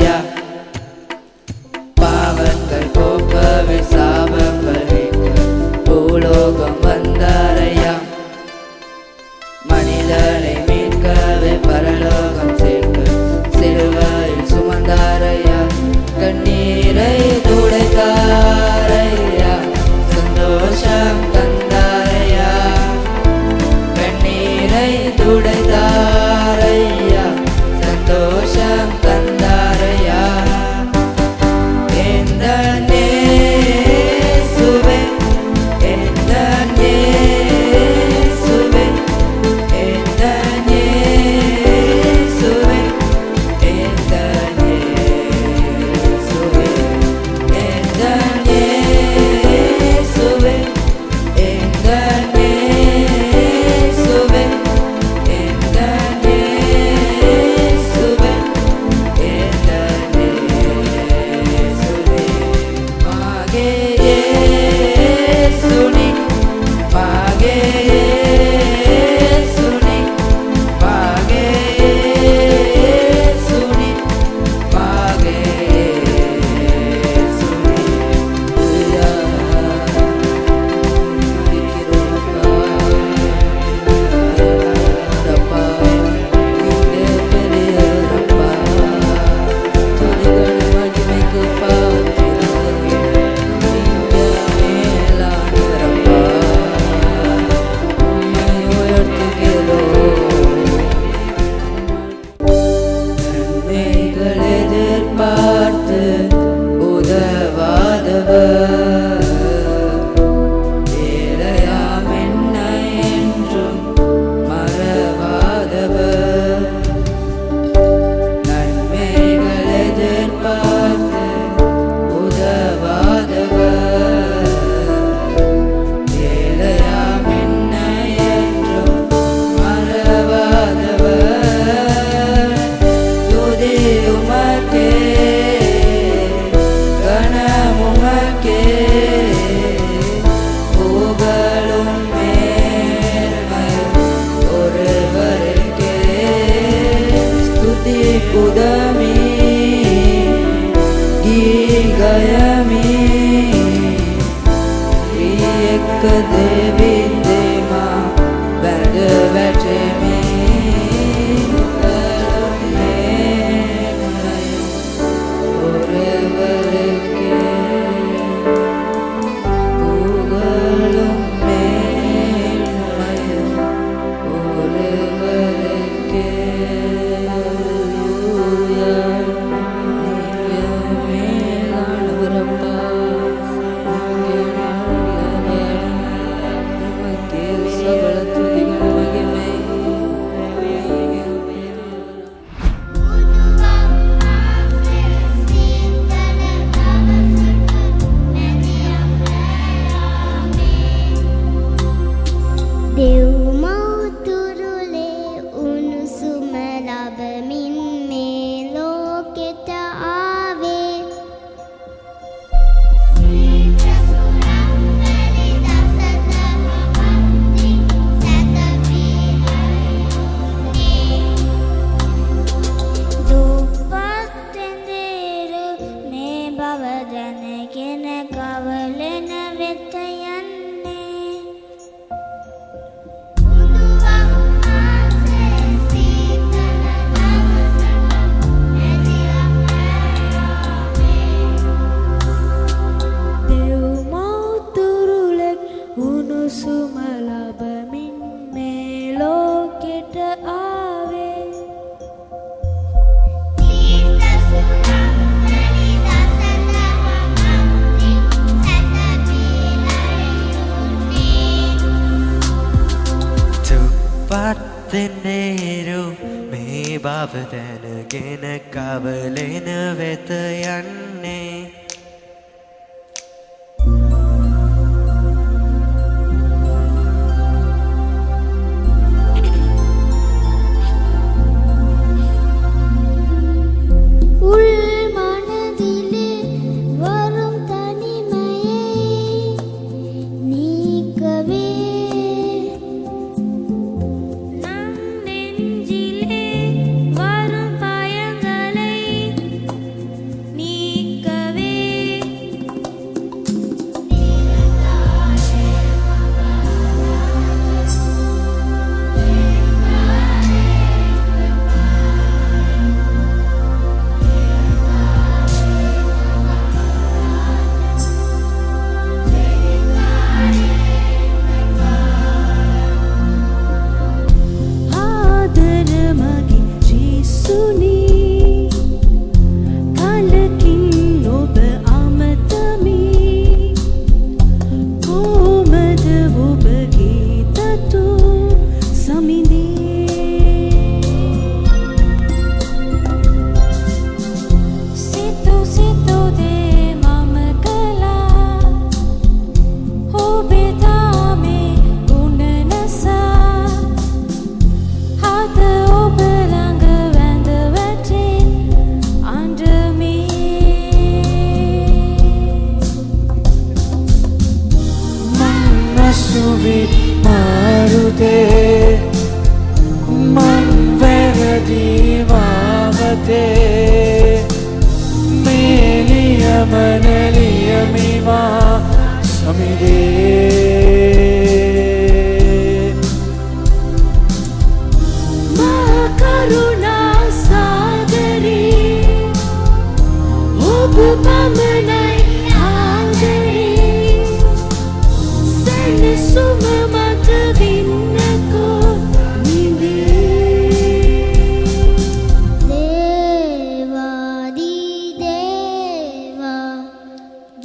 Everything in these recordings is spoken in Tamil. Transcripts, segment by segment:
தந்தாரையா பாவங்கள் போக்கவே சாபங்கள் நீக்க பூலோகம் வந்தாரையா மனிதனை மீட்கவே பரலோகம் சேர்க்க சிலுவையில் சுமந்தாரையா கண்ணீரை துடைத்தாரையா சந்தோஷம் தந்தாரையா கண்ணீரை துடைத்தாரையா சந்தோஷம் தந்தாரையா எந்த நேசுவே எந்த நேசுவே எந்த நேசுவே எந்த நேசுவே எந்த நேசுவே எந்த நேசுவே எந்த நேசுவே எந்த நேசுவே மாகே இயேசுனி மாகே இயேசுனி மாகே இயேசுனி மாகே இயேசுனி ரப்பா நீங்க பெரிய ரப்பா துதிகள் மகிமைக்கு பாத்திரர் நீங்க மேலானவரப்பா உம்மை உயர்த்துகிறோம் நன்மைகள் எதிர்பார்த்து உதவாதவர் ஏழையாம் என்னை என்றும் மறவாதவர் நன்மைகள் எதிர்பார்த்து உதவாதவர் ஏழையாம் என்னை என்றும் மறவாதவர் துதி உமக்கே கனம் உமக்கே புகழும் மேன்மையும் ஒருவருக்கே ஸ்துதி புதமி கீகயமி பிரியக்க தேவி தேமா වැඳ වැටෙමි புகழும் மேன்மையும் ஒருவருக்கே புகழும் மேன்மையும் ஒருவருக்கே அல்லேலூயா நீங்க மேலானவரப்பா நீங்க நல்லவர் உமக்கே சகல துதிகள் மகிமை දෙව්මවතුරුලේ උණුසුම ලබමින් මේ ලෝකෙට ආවේ දුප්පත් වෙඳේරු මේ බව දැනගෙන කවලෙන වෙත යන්නේ දෙව්මවතුරුලෙක් උණුසුම ලබමින් මේ ලෝකෙට ආවේ තුප්පත්නේරු මේ බව දැනගෙන කවලෙන වෙත යන්නේ உள் மனதிலே வரும் தனிமையை நீக்கவே நம் நெஞ்சிலே வரும் பயங்களை हमिदे महाकरुणा सागरी ඔබ පමණයි ආදරේ සැනසුම මට දෙන්නකෝ දේවාදී දේවා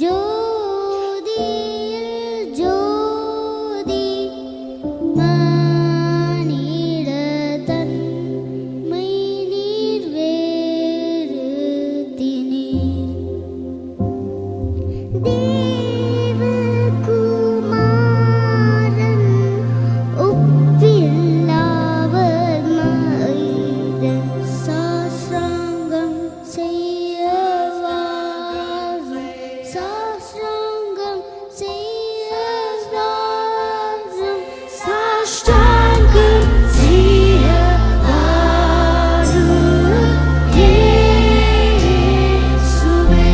ஜோதியில் ஜோதி மானிட தன்மை நீர் வேறு தினீர் தேவகுமாரன் ஒப்பில்லாவர் மைதன் சாஸ்திராங்கம் செய்யவாரும் சாஸ்திராங்கம் செய்யவாரும் சாஷ்டாங்கம் செய்யவாரும் இயேசுவே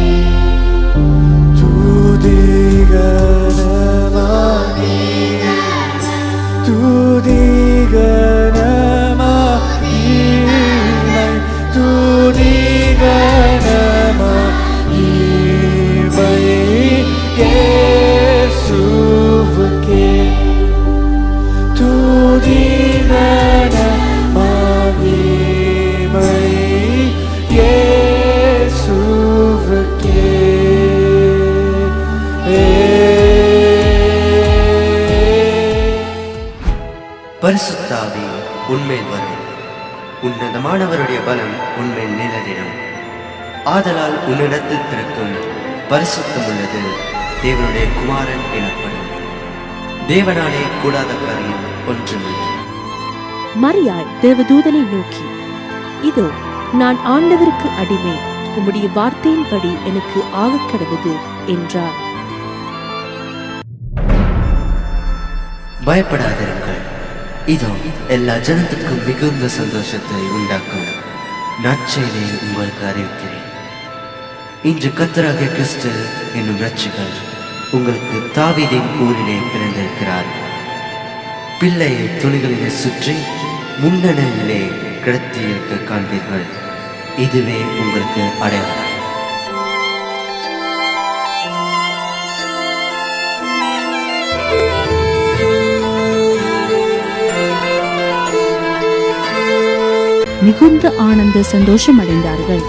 பரிசுத்தாவி உன்மேல் வரும், உன்னதமானவருடைய பலம் உன்மேல் நிழலிடும். ஆதலால் உன்னிடத்தில் பிறக்கும் பரிசுத்தம் உள்ளது தேவனுடைய குமாரன் எனப்படும். தேவனாலே கூடாத காரியம் ஒன்றுமில்லை. மரியாள் தேவதூதனை நோக்கி, இதோ நான் ஆண்டவருக்கு அடிமை, உம்முடைய வார்த்தையின்படி எனக்கு ஆகக்கடவது என்றார். பயப்படாதிருங்கள், இதோ எல்லா ஜனத்துக்கும் மிகுந்த சந்தோஷத்தை உண்டாக்கும் நற்செய்தியை உங்களுக்கு அறிவிக்கிறேன். இன்று கர்த்தராகிய கிறிஸ்து என்னும் இரட்சகர் உங்களுக்கு தாவீதின் ஊரிலே பிறந்திருக்கிறார். பிள்ளையை துணிகளிலே சுற்றி முன்னணியிலே கிடத்தி இருக்க காண்பீர்கள். இதுவே உங்களுக்கு அடையாளம். மிகுந்த ஆனந்த சந்தோஷம் அடைந்தார்கள்.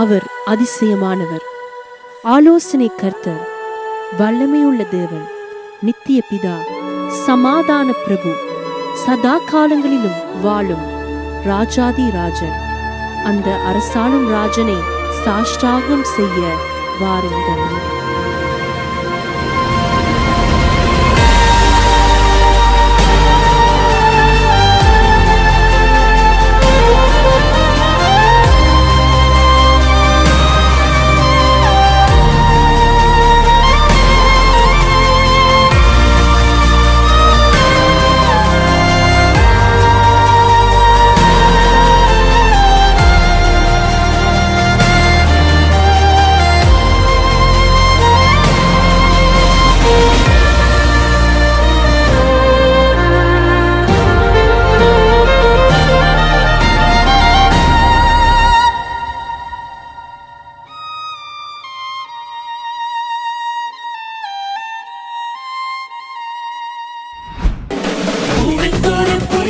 அவர் அதிசயமானவர், ஆலோசனை கர்த்தர், வல்லமையுள்ள தேவன், நித்திய பிதா, சமாதான பிரபு, சதா காலங்களிலும் வாழும் ராஜாதி ராஜன். அந்த அரசாளும் ராஜனை சாஷ்டாங்கம் செய்ய வாருங்கள்.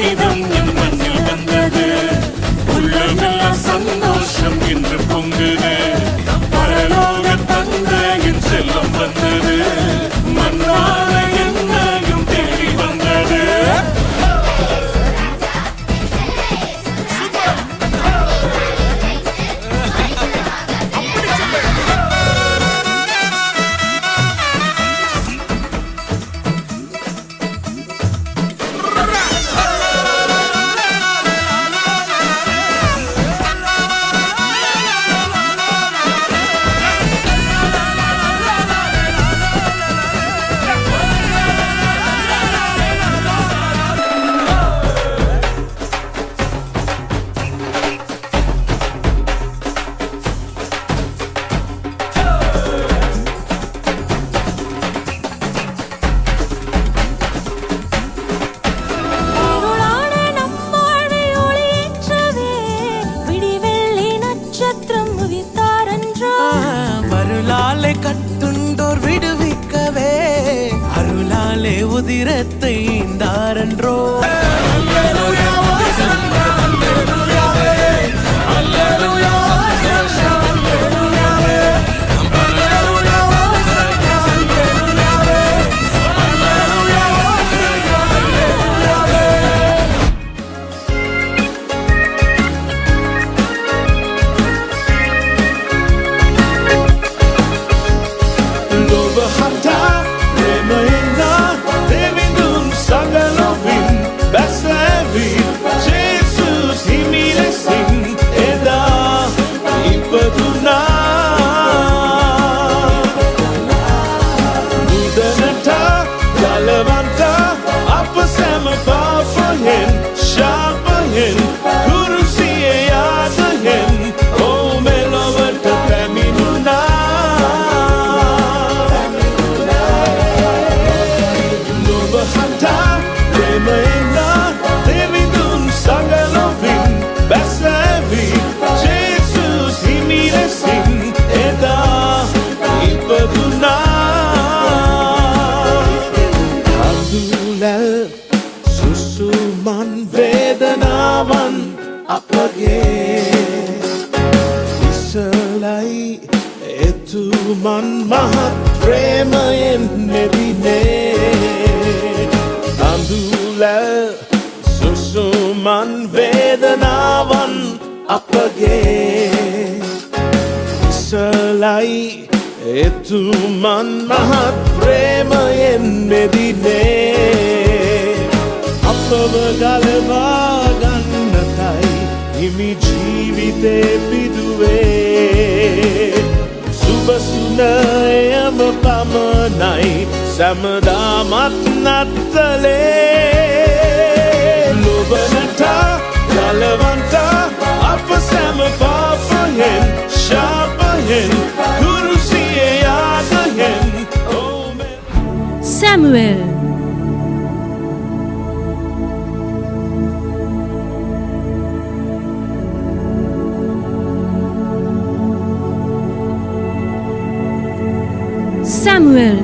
கீதம் என் மண்ணில் வந்தது. உள்ளமெல்லாம் சந்தோஷம் என்று பொங்குது. பரலோக தந்தையின் செல்லம் வந்தது. மன்னான என்னையும் தேடி வந்தது. அருளாலே கட்டுண்டோர் விடுவிக்கவே அருளாலே உதிரத்தை ஈந்தாரன்றோ. Susuman Vedanavan apage Isalai etuman mahat premayen medine Andula Susuman Vedanavan apage Isalai etuman mahat premayen medine අපව ගලවා ගන්නටයි හිමි ජීවිතේ පිදුවේ සුබසුනයම පමණයි සැමදාමත් නත්තලේ ලොබනට ගලවන්ට අප සැම පාපයෙන් ශාපයෙන් කුරුසියේ යාදයෙන් Samuel. Samuel.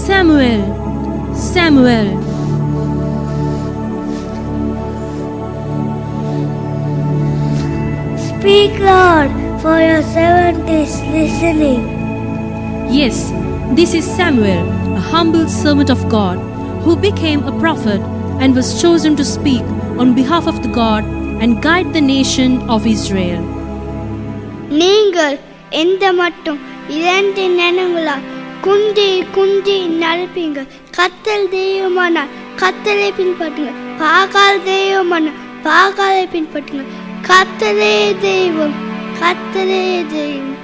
Samuel. Samuel. Speak, Lord, for your servant is listening. Yes, this is Samuel, a humble servant of God, who became a prophet and was chosen to speak on behalf of the God and guide the nation of Israel. நீங்கள் எந்த மட்டும் இரண்டு நினைவுகளால் குந்தி குந்தி நடப்பீங்க. கத்தல் தெய்வமானால் கத்தலை பின்பற்றுங்க. பாகால் தெய்வமானால் பாகாலை பின்பற்றுங்க. கத்தலே தெய்வம், கத்தலே தெய்வம்.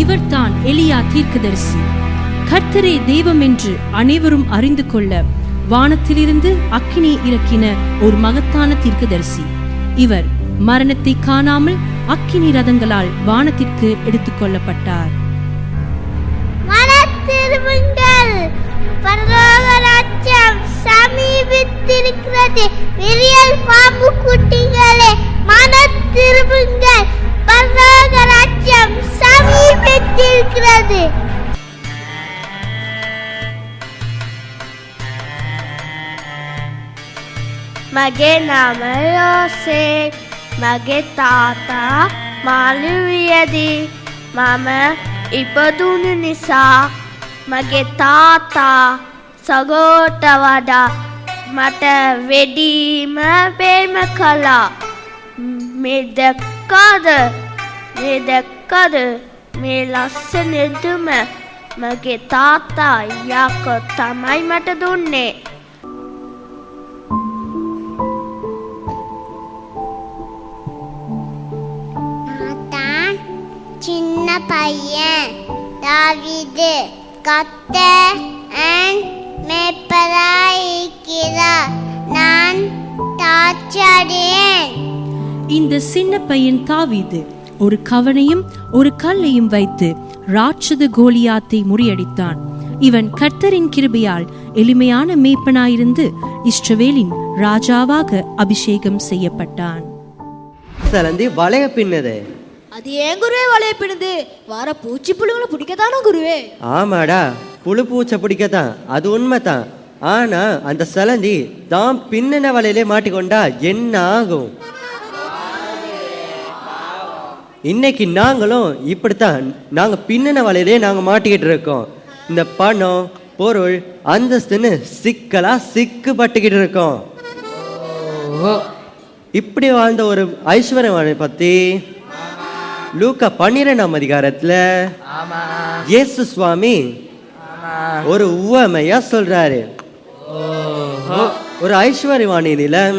இவர்தான் எலியா தீர்க்கதரிசி. கர்த்தரே தெய்வம் என்று அனைவரும் அறிந்து கொள்ள வானத்திலிருந்து அக்கினி இறக்கின ஒரு மகத்தான தீர்க்கதரிசி. இவர் மரணத்தை காணாமல் அக்கினி ரதங்களால் வானத்திற்கு எடுத்துக்கொள்ளப்பட்டார். மனத்திரும்புங்கள், பரலோக ராஜ்யம் சமீபித்திருக்கிறது. விரியல் பாம்பு குட்டிகளே, மனத்திரும்புங்கள், பரலோக ராஜ்யம் சமீபித்திருக்கிறது. මගේ නම යෝසෙෆ්. මගේ තාතා මාළුවියදී මම ඉපදුණු නිසා මගේ තාතා සගෝට වඩා මට වෙඩීම බේම කළා. මේ දැක්කද මේ ලස්සන දුම මගේ තාතා යකෝ තමයි මට දුන්නේ. சின்ன பையன் தாவீது கர்த்தர் மேய்ப்பராயிருக்கிறார், நான் தாட்சாடியேன். இந்த சின்ன பையன் தாவீது ஒரு கவனையும் ஒரு கல்லையும் வைத்து ராட்சத கோலியாத்தை முறியடித்தான். இவன் கர்த்தரின் கிருபையால் எளிமையான மேய்ப்பனாயிருந்து இஸ்ரவேலின் ராஜாவாக அபிஷேகம் செய்யப்பட்டான். சலந்தி வளைய பின்னது. அது ஏன் குருவே வளைய பின்னுது? வர பூச்சி புழுங்களை பிடிக்கத்தானே குருவே? ஆமாடா, புழு பூச்சை பிடிக்கத்தான், அது உண்மைதான். ஆனா அந்த சலந்தி தான் பின்னின வலையிலே மாட்டிக்கொண்டா என்ன ஆகும்? இன்னைக்கு நாங்களும் இப்படித்தான், நாங்க பின்னின வலையிலே நாங்க மாட்டிக்கிட்டு இருக்கோம். இந்த பணம் பொருள் அந்தஸ்துன்னு சிக்கலா சிக்குப்பட்டுக்கிட்டு இருக்கோம். இப்படி வாழ்ந்த ஒரு ஐஸ்வர்யவானை பத்தி லூக்கா 12ஆம் அதிகாரத்துல இயேசு சுவாமி ஒரு உவமையா சொல்றாரு. ஒரு ஐஸ்வர்யவானின் நிலம்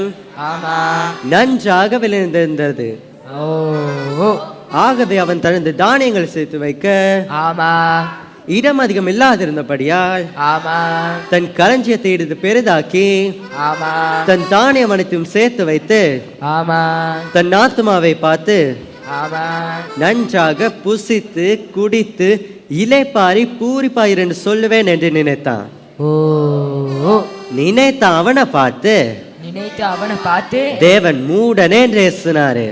நன்றாக விளைந்திருந்தது. ஆகவே அவன் தனது தானியங்கள் சேர்த்து வைக்க இடம் அதிகம் இல்லாதிருந்தபடியால் தன் களஞ்சியத்தை எடுத்து பெரிதாக்கி தன் தானியம் அனைத்தும் சேர்த்து வைத்து தன் ஆத்துமாவை பார்த்து நன்றாக புசித்து குடித்து இலைப்பாரி பூரிப்பாயிரு என்று சொல்லுவேன் என்று நினைத்தான். நினைத்த அவனை பார்த்து தேவன் மூடனே என்று சொன்னாரு.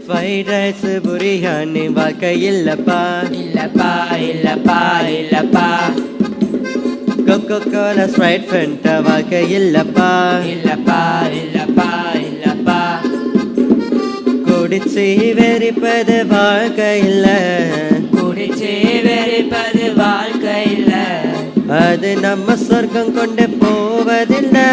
ஃப்ரைட் ரைஸ் பிரியாணி வாழ்க்கை இல்லப்பா கொக்கோ கோலா ஸ்ப்ரைட் ஃபென்டா வாழ்க்கை இல்லப்பா குடிச்சு வெறிப்பது வாழ்க்கை இல்ல அது நம்ம சொர்க்கம் கொண்டு போவதில்லை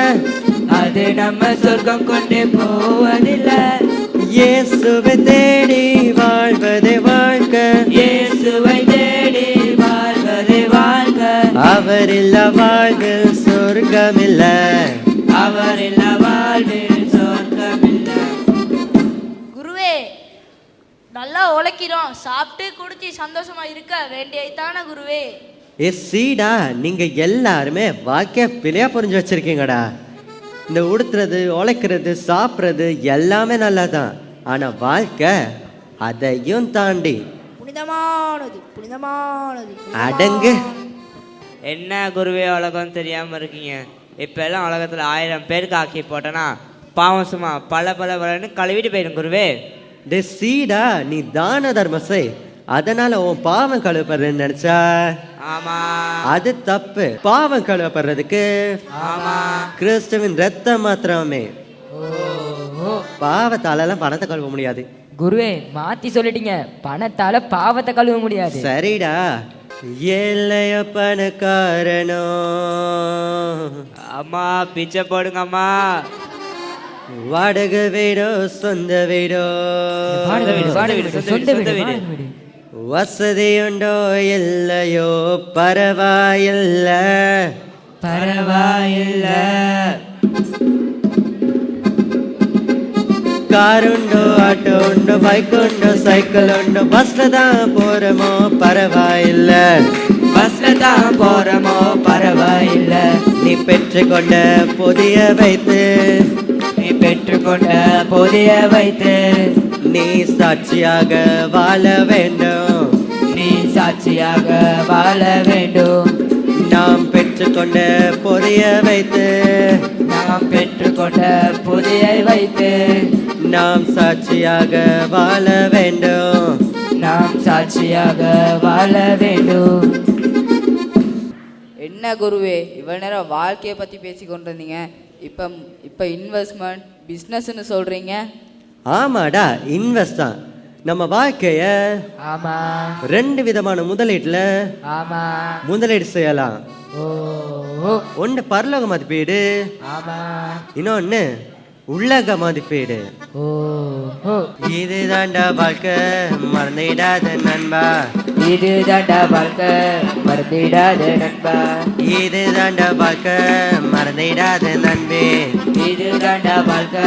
இயேசுவை தேடி வாழ்வதே வாழ்க்கை அவரில்ல வாழ்வில் சொர்க்கமில்ல குருவே, நல்லா உழைக்கிறோம், சாப்பிட்டு குடிச்சு சந்தோஷமா இருக்க வேண்டியதான குருவே. சீடா, நீங்க எல்லாருமே வாழ்க்கைய பிள்ளையா புரிஞ்சு வச்சிருக்கீங்கடா. இந்த உடுத்துறது உழைக்கிறது சாப்பிட்றது எல்லாமே நல்லதான். ஆனா வாழ்க்கை அதையும் தாண்டி புனிதமானது. அடங்கு. என்ன குருவே உலகம் தெரியாம இருக்கீங்க? இப்ப எல்லாம் உலகத்துல 1000 பேருக்கு ஆக்கி போட்டனா பாவம் சும்மா பல கழுவிட்டு போயிடும் குருவே. சீடா, நீ தான தர்மம் செய், அதனால உன் பாவம் கழுவப்படுறேன்னு நினைச்சா அது தப்பு. பாவம் கழுவப்படுறதுக்கு கிறிஸ்துவின் ரத்தம் மாத்திரமே. பாவத்தால எல்லாம் பணத்தை கழுவ முடியாது குருவே. மாத்தி சொல்லிட்டீங்க, பணத்தால பாவத்தை கழுவ முடியாது. சரிடா, ஏழைய பணக்காரனோ அம்மா பிச்சை போடுங்க அம்மா. வாடகை வீடோ சொந்த வீடோ வசதியுண்டோ இல்லையோ பரவாயில்ல காருண்டோ ஆட்டோ உண்டோ பைக் உண்டோ சைக்கிள் உண்டோ பஸ்ல தான் போறோமோ பரவாயில்ல நீ பெற்றுக்கொண்ட புதிய வைத்து பெற்றுக்கொண்ட புதிய வைத்து நீ சாட்சியாக வாழ வேண்டும். நீ சாட்சியாக வாழ வேண்டும். நாம் பெற்றுக்கொண்ட புதிய வைத்து நாம் பெற்றுக்கொண்ட புதிய வைத்து நாம் சாட்சியாக வாழ வேண்டும். நாம் சாட்சியாக வாழ வேண்டும். என்ன குருவே இவ்வளவு நேரம் வாழ்க்கையை பற்றி பேசி கொண்டு இருந்தீங்க, இப்போ இன்வெஸ்ட்மெண்ட் பிஸ்னஸ்ன்னு சொல்கிறீங்க. ஆமாடா, இன்வெஸ்ட் தான். நம்ம வாழ்க்கைய ஆமா 2 விதமான முதலீட்டுல ஆமா முதலீடு செய்யலாம். ஓ ஒன்று பரலோக மதிப்பீடு, ஆமா இன்னொன்னு உள்ளக மதிப்பீடு. ஓ இதுதாண்டா வாழ்க்கை, மறந்துடாத நண்பா. இது தாண்டா வாழ்க்கை, மறந்திடாத நண்பா. இது தாண்டா வாழ்க்கை, மறந்துடாத நண்பே. இது தாண்டா வாழ்க்கை,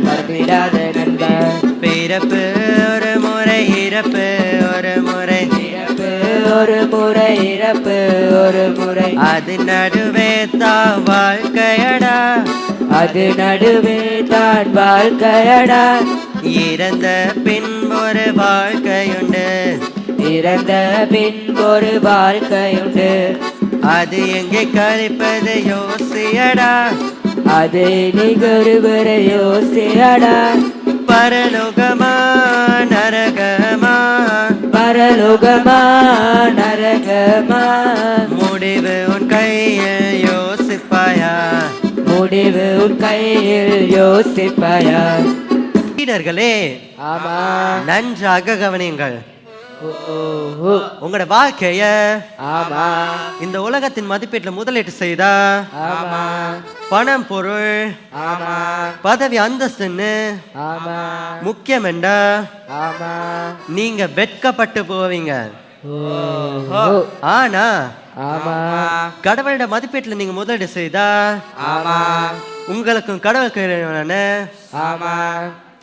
மறந்திடாத நண்பா. பிறப்பு ஒரு முறை, இறப்பு ஒரு முறை. இறப்பு ஒரு முறை, இறப்பு ஒரு முறை. அது நடுவே தான் வாழ்க்கையடா, அது நடுவே தான் வாழ்க்கையடா. இறந்த பின் ஒரு வாழ்க்கையுண்டு, இறந்த பின் ஒரு வாழ்க்கையுண்டு. அது எங்கே கழிப்பது யோசியடா. அது நிகழ்வரை யோசியடா. பரலோகமா நரகமா, பரலோகமா நரகமா. முடிவு உன் கையில் யோசிப்பாயா. முடிவு உன் கையில் யோசிப்பாயா. சீடர்களே, ஆமா நன்றாக கவனியுங்கள். ஓ உங்களோட வாழ்க்கைய ஆமா இந்த உலகத்தின் மதிப்பீட்டுல முதலீட்டு செய்தா ஆமா பணம், பொருள், ஆமா பதவி, அந்தஸ்துன்னு ஆமா முக்கியம் என்றா ஆமா. நீங்க வெட்கப்பட்டு போவீங்க. ஓ ஆனா ஆமா கடவுளோட மதிப்பீட்டுல நீங்க முதலீடு செய்தா ஆமா உங்களுக்கும் கடவுளுக்கு ஆமா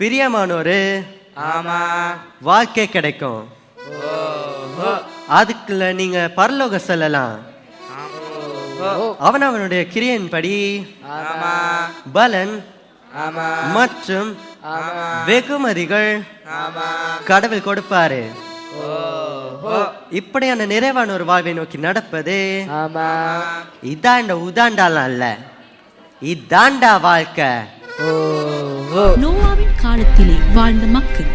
பிரியமானோரு ஆமா வாழ்க்கை கிடைக்கும். அதுக்குள்ள நீங்க பரலோக செல்லலாம். அவனவனுடைய கிரியையின்படி ஆமா பலன் ஆமா மற்றும் ஆமா வெகுமதிகள் ஆமா. கடவுள் கொடுப்பாரு. ஓ இப்படியான நிறைவான ஒரு வாழ்வை நோக்கி நடப்பது ஆமா. இதாண்ட உதாண்டாலாம் அல்ல, இதாண்டா வாழ்க்கை. ஓ நோவாவின் காலத்திலே வாழ்ந்த மக்கள்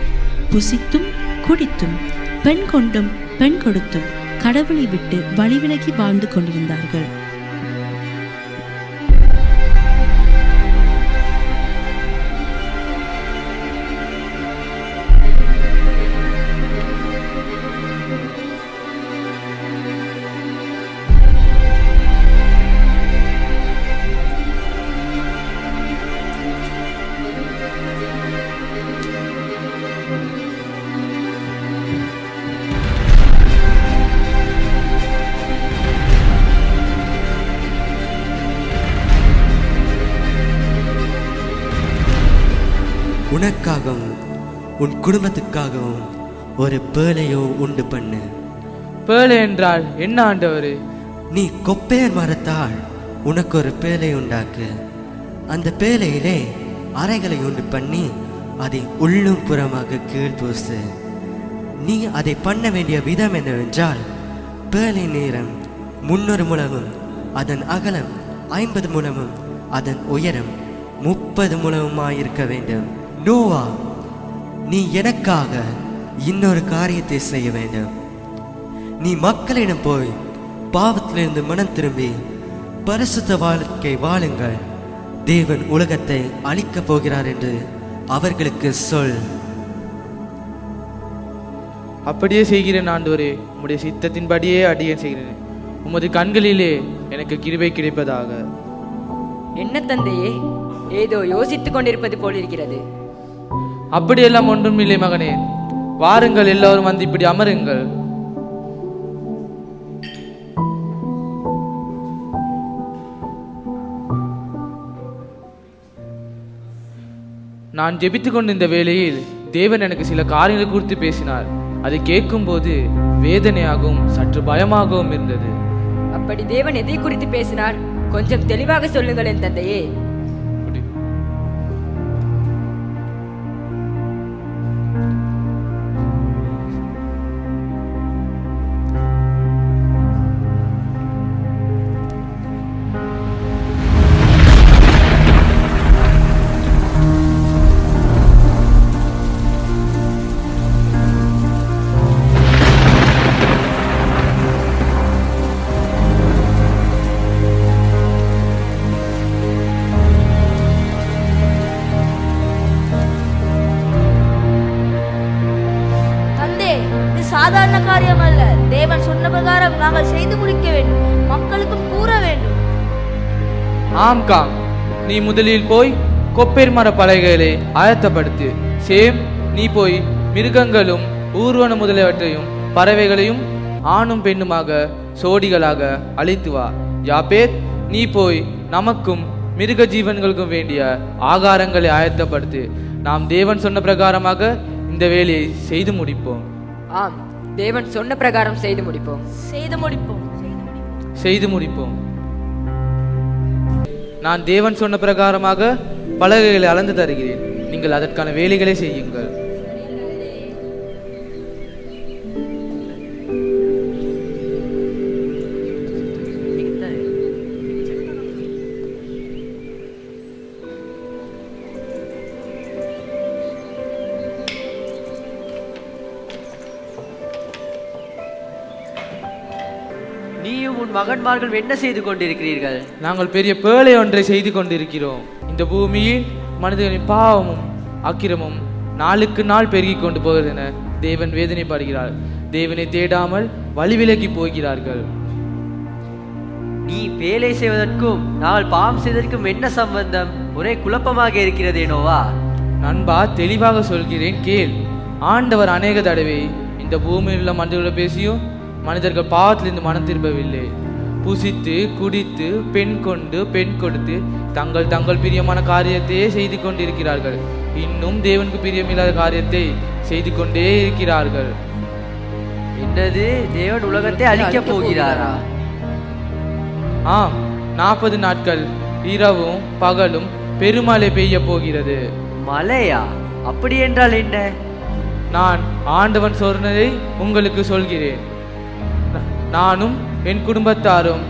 புசித்தும் குடித்தும் பெண் கொண்டும் பெண் கொடுத்தும் கடவுளை விட்டு வழிவிலகி வாழ்ந்து கொண்டிருந்தார்கள். உனக்காகவும் உன் குடும்பத்துக்காகவும் ஒரு பேழையோ உண்டு பண்ணு. பேழை என்றால் என்ன ஆண்டவரே? நீ கொப்பையர் மரத்தால் உனக்கு ஒரு பேழை உண்டாக்கு. அந்த பேழையிலே அறைகளை உண்டு பண்ணி அதை உள்ளும் புறமாக கீழ்பூசு. நீ அதை பண்ண வேண்டிய விதம் என்னவென்றால், பேழை நீளம் 300 முழமும் அதன் அகலம் 50 முழமும் அதன் உயரம் 30 முழமுமாயிருக்க வேண்டும். நோவா, நீ எனக்காக இன்னொரு காரியத்தை செய்ய வேண்டும். நீ மக்களிடம் போய் பாவத்திலிருந்து மனம் திரும்பி பரிசுத்த வாழ்க்கை வாழுங்கள், தேவன் உலகத்தை அழிக்கப் போகிறார் என்று அவர்களுக்கு சொல். அப்படியே செய்கிறேன் ஆண்டவரே, உம்முடைய சித்தத்தின்படியே அடியேன் செய்கிறேன். உமது கண்களிலே எனக்கு கிருபை கிடைப்பதாக. என்ன தந்தையே, ஏதோ யோசித்துக் கொண்டிருப்பது போல் இருக்கிறது. அப்படியெல்லாம் ஒன்றும் இல்லை மகனே. வாருங்கள், எல்லோரும் வந்து இப்படி அமருங்கள். நான் ஜெபித்துக் கொண்டிருந்த வேளையில் தேவன் எனக்கு சில காரியங்களை குறித்து பேசினார். அதை கேட்கும் போது வேதனையாகவும் சற்று பயமாகவும் இருந்தது. அப்படி தேவன் எதை குறித்து பேசினார்? கொஞ்சம் தெளிவாக சொல்லுங்கள் என் தந்தையே. காரியம் அல்ல. தேவன் சொன்ன பிரகாரம் நாங்கள் செய்து முடிக்க வேண்டும், மக்களுக்கும் கூற வேண்டும். ஆம் காம், நீ முதலில் போய் கொப்பேர் மர பலகைகளை ஆயத்தப்படுத்து. சேம், நீ போய் மிருகங்களும் ஊர்வன முதலியவற்றையும் பறவைகளையும் ஆணும் பெண்ணுமாக சோடிகளாக அழைத்து வா. யாப்பேத், நீ போய் நமக்கும் மிருக ஜீவன்களுக்கும் வேண்டிய ஆகாரங்களை ஆயத்தப்படுத்து. நாம் தேவன் சொன்ன பிரகாரமாக இந்த வேலையை செய்து முடிப்போம். ஆம், தேவன் சொன்ன பிரகாரம் செய்து முடிப்போம். செய்து முடிப்போம். நான் தேவன் சொன்ன பிரகாரமாக பலகைகளை அளந்து தருகிறேன். நீங்கள் அதற்கான வேலைகளை செய்யுங்கள். நீயும் உன் மகன்மார்கள் என்ன செய்து கொண்டிருக்கிறீர்கள்? நாங்கள் பெரிய பேழை ஒன்றை செய்து கொண்டிருக்கிறோம். இந்த பூமியில் மனிதனின் பாவமும் அக்கிரமும் நாளுக்கு நாள் பெருகி கொண்டு போகிறது என தேவன் வேதனைப்படுகிறார். தேவனை தேடாமல் வழி விலகி போகிறார்கள். நீ வேலை செய்வதற்கும் நாங்கள் பாவம் செய்வதற்கும் என்ன சம்பந்தம்? ஒரே குழப்பமாக இருக்கிறதேனோவா? நண்பா, தெளிவாக சொல்கிறேன் கேள். ஆண்டவர் அநேக தடவை இந்த பூமியில் உள்ள மனிதர்களை பேசியும் மனிதர்கள் பாவத்திலிருந்து மனம் திரும்பவில்லை. புசித்து குடித்து பெண் கொண்டு பெண் கொடுத்து தங்கள் தங்கள் பிரியமான காரியத்தையே செய்து கொண்டிருக்கிறார்கள். இன்னும் தேவனுக்கு பிரியமில்லாத காரியத்தை செய்து கொண்டே இருக்கிறார்கள். என்னது, தேவன் உலகத்தை அழிக்கப் போகிறாரா? ஆம், 40 நாட்கள் இரவும் பகலும் பெருமழை பெய்ய போகிறது. மழையா? அப்படி என்றால் என்ன? நான் ஆண்டவன் சொன்னதை உங்களுக்கு சொல்கிறேன். நானும் என் குடும்பத்தாரும்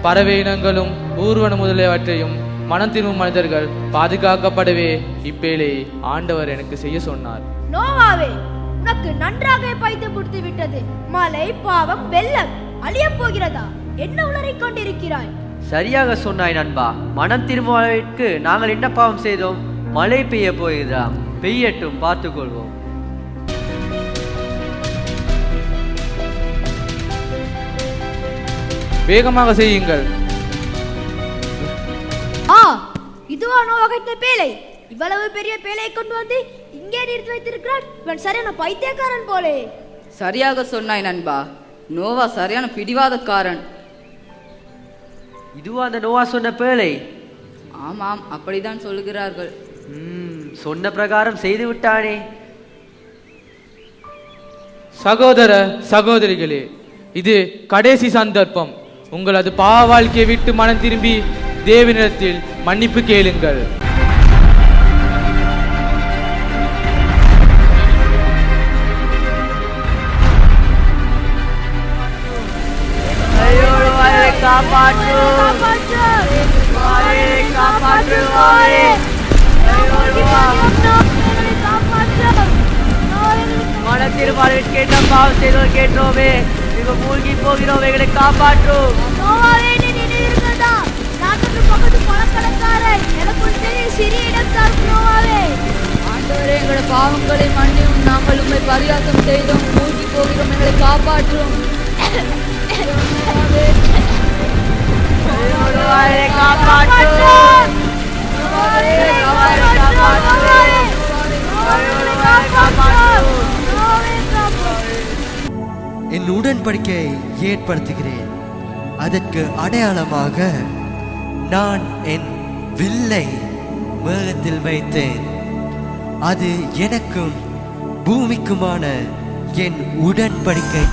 பறவை இனங்களும் ஊர்வன முதலியவற்றையும் மனம் திரும்பும் மனிதர்கள் பாதுகாக்கப்படவே இப்பேலை ஆண்டவர் எனக்கு செய்ய சொன்னார். நோவாவே, உனக்கு நன்றாக பைத்தியம் பிடித்து விட்டது. மழை, பாவம், வெள்ளம் அழிய போகிறதா? என்ன உளறிக் கொண்டிருக்கிறாய்? சரியாக சொன்னாய் நண்பா. மனம் திரும்புவதற்கு நாங்கள் என்ன பாவம் செய்தோம்? மழை பெய்ய போகிறதாம். பெய்யட்டும், பார்த்துக் கொள்வோம். வேகமாக செய்யுங்கள். இதுவா நோவாக பேழை? இவ்வளவு பெரிய பேழை கொண்டு வந்து இங்கே நிறுத்தி வைத்திருக்கிறான். இவன் சரியான பைத்தியக்காரன் போலே. சரியாக சொன்னாய் நண்பா. நோவா சரியான பிடிவாதக்காரன். இதுவா அந்த நோவா சொன்ன பேழை? ஆமாம், அப்படிதான் சொல்லுகிறார்கள். சொன்ன பிரகாரம் செய்து விட்டானே. சகோதர சகோதரிகளே, இது கடைசி சந்தர்ப்பம். உங்களது பாவ வாழ்க்கையை விட்டு மனம் திரும்பி தேவனிடத்தில் மன்னிப்பு கேளுங்கள். மனத்தில் வாழ்க்கையிட்ட பாவம் செய்தோம் கேட்டோமே, இவங்க மூழ்கி போகிறோம், எங்களை காப்பாற்றும். ஆண்டவரே, எங்களோட பாவங்களை மன்னியும். நாங்கள் உண்மை பரியாசம் செய்தோம், மூழ்கி போகிறோம், எங்களை காப்பாற்றும். என் உடன்படிக்கையை ஏற்படுத்துகிறேன். அதற்கு அடையாளமாக நான் என் வில்லை மேகத்தில் வைத்தேன். அது எனக்கும் பூமிக்குமான என் உடன்படிக்கை.